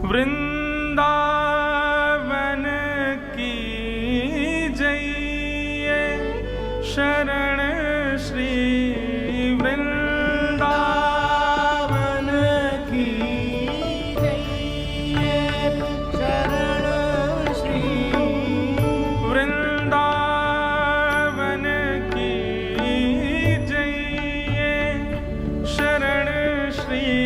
वृंदावन की जइए शरण श्री वृंदावन की जइए शरण श्री वृंदावन की जइए शरण श्री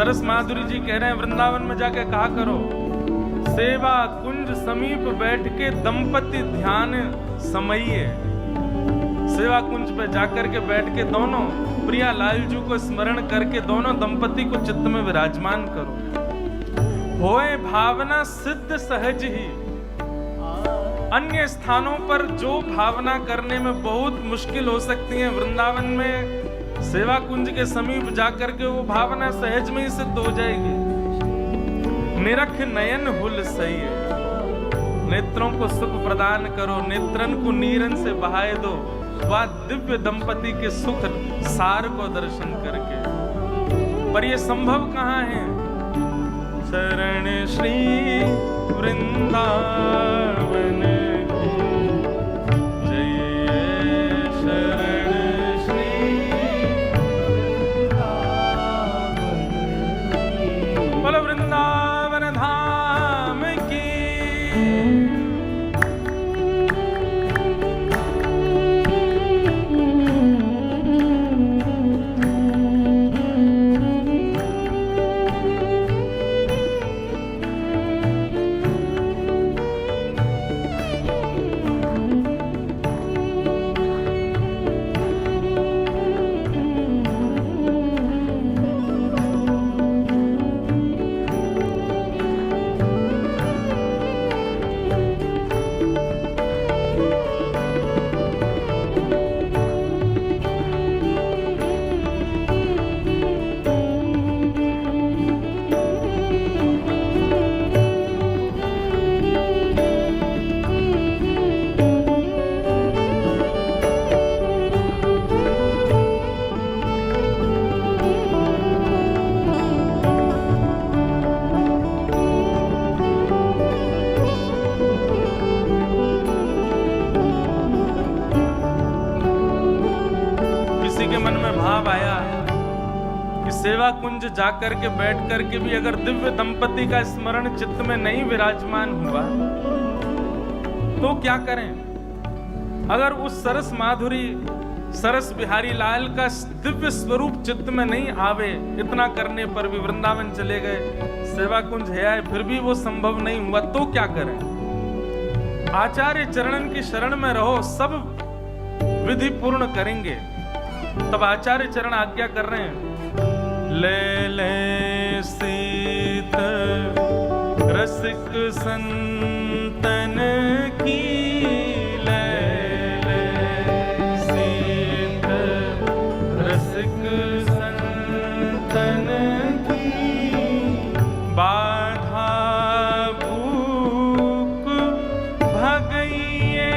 सरस माधुरी जी कह रहे हैं वृंदावन में जाके कहा करो, सेवा कुंज समीप बैठ के दंपति ध्यान समइए। सेवा कुंज पे जाकर के बैठ के दोनों प्रिया लालजू को स्मरण करके दोनों दंपति को चित्त में विराजमान करो। होए भावना सिद्ध सहज ही। अन्य स्थानों पर जो भावना करने में बहुत मुश्किल हो सकती है, वृंदावन में सेवा कुंज के समीप जाकर के वो भावना सहज में ही सिद्ध हो जाएगी। निरख नयन हुल सही है, नेत्रों को सुख प्रदान करो, नेत्रन को नीरन से बहाए दो, वह दिव्य दंपति के सुख सार को दर्शन करके। पर ये संभव कहाँ है? शरण श्री वृंदावन की जय, शरण श्री बोलो वृंदावन धाम की। सेवा कुंज जाकर के बैठ करके भी अगर दिव्य दंपति का स्मरण चित्त में नहीं विराजमान हुआ तो क्या करें? अगर उस सरस माधुरी सरस बिहारी लाल का दिव्य स्वरूप चित्त में नहीं आवे, इतना करने पर भी वृंदावन चले गए, सेवा कुंज है आए, फिर भी वो संभव नहीं हुआ, तो क्या करें? आचार्य चरणन की शरण में रहो, सब विधि पूर्ण करेंगे। तब आचार्य चरण आज्ञा कर रहे हैं, ले ले सीत रसिक संतन की, ले ले सीत रसिक संतन की, बाधा भूख भगइए,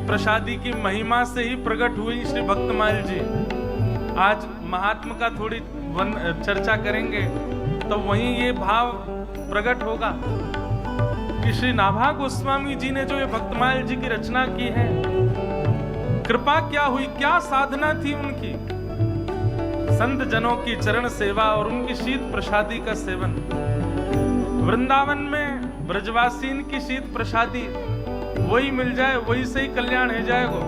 प्रसादी की महिमा से ही प्रकट हुई श्री भक्तमाल जी। आज महात्मा का थोड़ी चर्चा करेंगे तो वहीं ये भाव प्रकट होगा। कि श्री नाभा गोस्वामी जी ने जो ये भक्तमाल जी की रचना की है, कृपा क्या हुई, क्या साधना थी उनकी। संत जनों की चरण सेवा और उनकी शीत प्रसादी का सेवन। वृंदावन में ब्रजवासीन की शीत प्रसादी वही मिल जाए, वही से ही कल्याण हो जाएगा।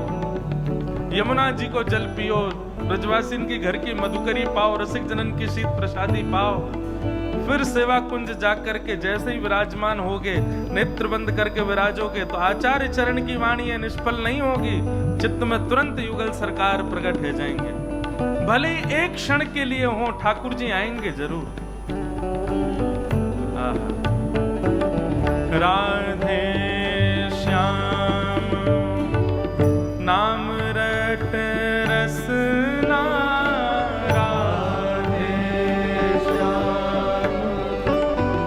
यमुना जी को जल पियो, ब्रजवासीन की घर की मधुकरी पाओ, रसिक जनन की शीत प्रसादी पाओ, फिर सेवा कुंज जाकर के जैसे ही विराजमान होगे, नेत्र बंद करके विराजोगे तो आचार्य चरण की वाणी है निष्फल नहीं होगी, चित्त में तुरंत युगल सरकार प्रकट हो जाएंगे। भले ही एक क्षण के लिए हो, ठाकुर जी आएंगे जरूर। राधे श्याम नाम रट रसना, राधे श्याम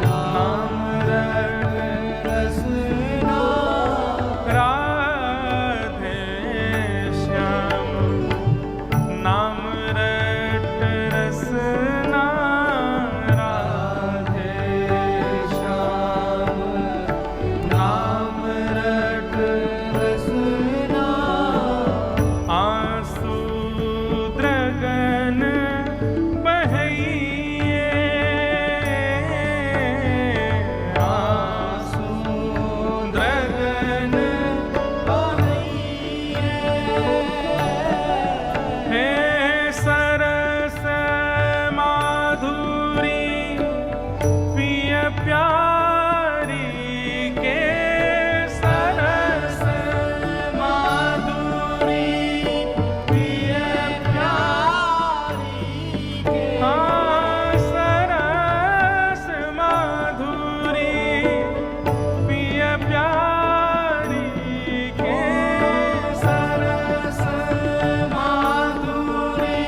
नाम रट रसना, राधे श्याम नाम रट रसना, राधे श्याम नाम रट रसना। आंसू द्रगन बहइए, आंसू द्रगन बहइए, हे सरस माधुरी पिय प्यारी के, सरस माधुरी पिय प्यारी के, हाँ सरस माधुरी पिय प्यारी के, सरस माधुरी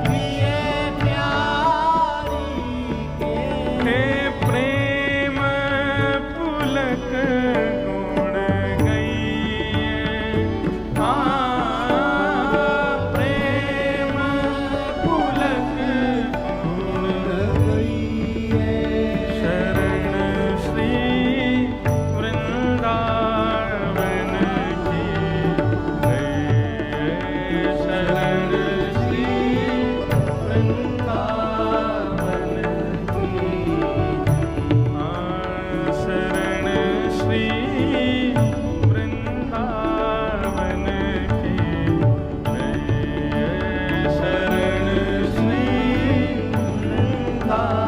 पिय प्यारी के, हे प्रेम पुलक गुण गई, हाँ प्रेम पुलक गुण गई, शरण श्री वृंदावन की गई, शरण श्री वृंदावन की, हाँ शरण श्री वृंदावन की गई, शरण श्री वृंदावन।